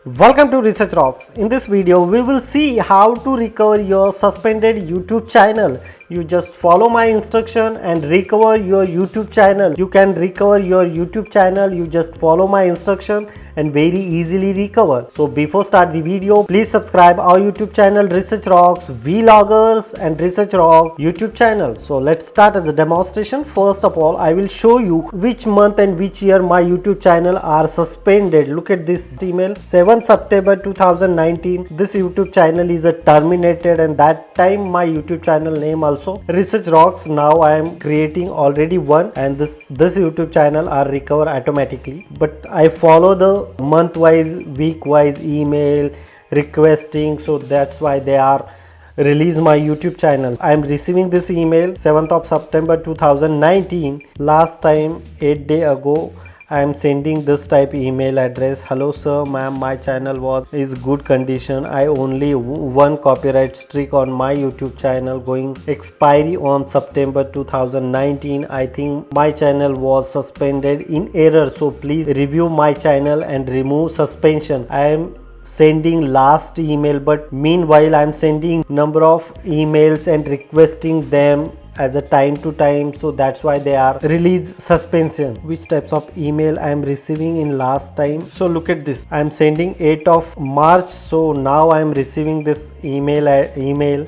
Welcome to Research Rocks. In this video, we will see how to recover your suspended YouTube channel. You just follow my instruction and recover your YouTube channel. You can recover your YouTube channel. You just follow my instruction and very easily recover. So before start the video, please subscribe our YouTube channel Research Rocks, Vloggers and Research Rock YouTube channel. So let's start as a demonstration. First of all, I will show you which month and which year my YouTube channel are suspended. Look at this email, 7th September 2019. This YouTube channel is terminated, and that time my YouTube channel name also Research Rocks. Now I am creating already one, and this YouTube channel are recover automatically. But I follow the month wise, week wise email requesting, so that's why they are release my YouTube channel. I am receiving this email 7th of September 2019. Last time 8 days ago I am sending this type email address. Hello sir, ma'am, my channel is good condition. I only one copyright streak on my YouTube channel going expiry on September 2019. I think my channel was suspended in error, so please review my channel and remove suspension. I am sending last email, but meanwhile I am sending number of emails and requesting them as a time to time, so that's why they are release suspension. Which types of email I am receiving in last time? So look at this, I am sending 8th of March, so now I am receiving this email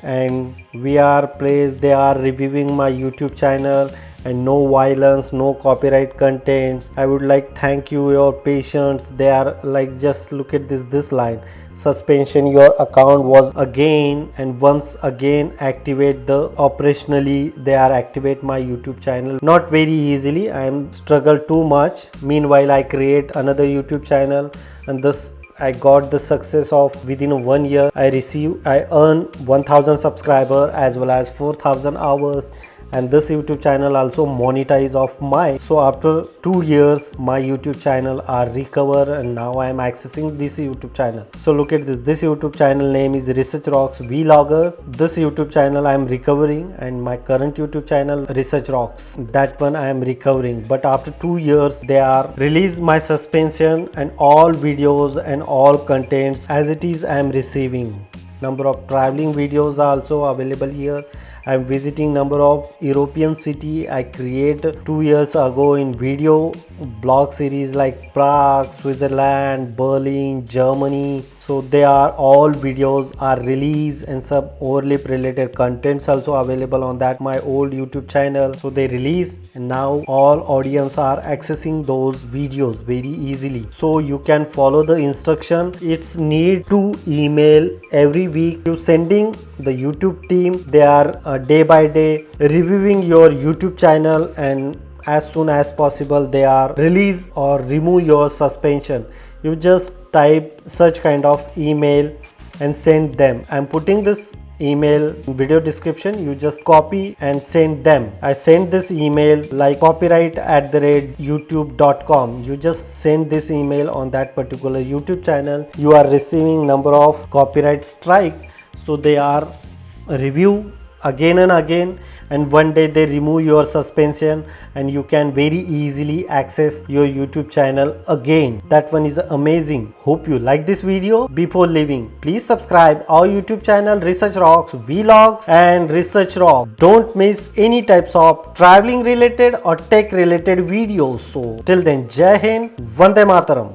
and we are placed, they are reviewing my YouTube channel and no violence, no copyright contents. I would like thank you your patience. They are like, just look at this line, suspension, your account was again and once again activate the operationally. They are activate my YouTube channel not very easily. I am struggle too much. Meanwhile I create another YouTube channel, and this I got the success of within 1 year. I earn 1000 subscriber as well as 4000 hours, and this YouTube channel also monetize of my. So after 2 years my YouTube channel are recover, and now I am accessing this YouTube channel. So look at this YouTube channel name is Research Rocks Vlogger. This YouTube channel I am recovering, and my current YouTube channel Research Rocks, that one I am recovering. But after 2 years they are release my suspension, and all videos and all contents as it is I am receiving. Number of traveling videos are also available here. I am visiting number of European city I create 2 years ago in video blog series like Prague, Switzerland, Berlin, Germany. So they are all videos are released, and some overlap related contents also available on that my old YouTube channel. So they release, and now all audience are accessing those videos very easily. So you can follow the instruction. It's need to email every week to sending the YouTube team. They are day by day reviewing your YouTube channel, and as soon as possible they are release or remove your suspension. You just type such kind of email and send them. I'm putting this email in video description. You just copy and send them. I send this email like copyright@youtube.com. You just send this email on that particular YouTube channel. You are receiving number of copyright strike, so they are review again and again, and one day they remove your suspension, and you can very easily access your YouTube channel again. That one is amazing. Hope you like this video. Before leaving, please subscribe our YouTube channel Research Rocks Vlogs and Research Rock. Don't miss any types of traveling related or tech related videos. So till then, Jai Hind, Vande Mataram.